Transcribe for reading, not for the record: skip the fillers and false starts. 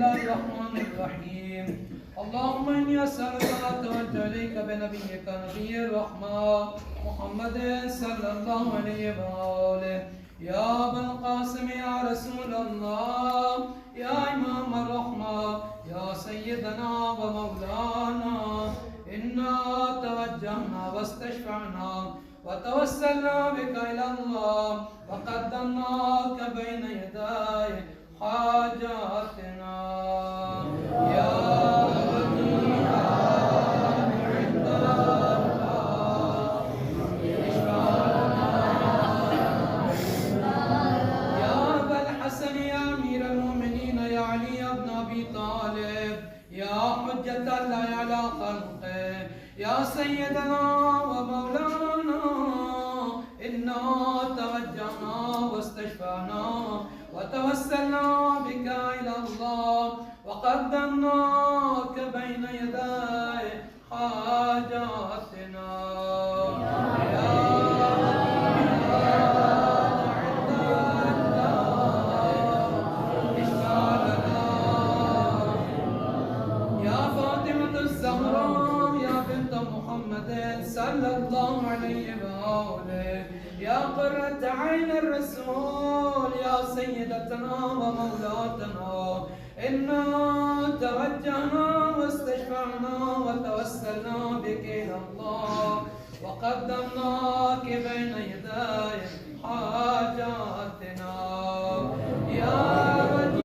الله الرحمن الرحيم. اللهم إني أسألك وأتوجه إليك بنبيك نبي الرحمة محمد صلى الله عليه وآله. يا أبا القاسم يا رسول الله يا إمام الرحمة يا سيدنا ومولانا إنا توجهنا واستشفعنا وتوسلنا بك إلى الله وقدمناك بين يدي حاجاتنا يا وديعا عند الله اشفع لنا يا أبا الحسن يا أمير المؤمنين يا علي بن أبي طالب يا حجة الله على خلقه يا سيدنا ومولانا إنا توجهنا واستشفعنا وتوسلنا بك إلى الله وقدمناك بين يدي حاجاتنا يا عند الله اشفع لنا يا فاطمة الزهراء يا بنت محمد صلى الله عليه وآله يا قرة عين الرسول يا سيدتنا ومولاتنا إنا توجهنا واستشفعنا وتوسلنا بك إلى الله وقدمناك بين يدي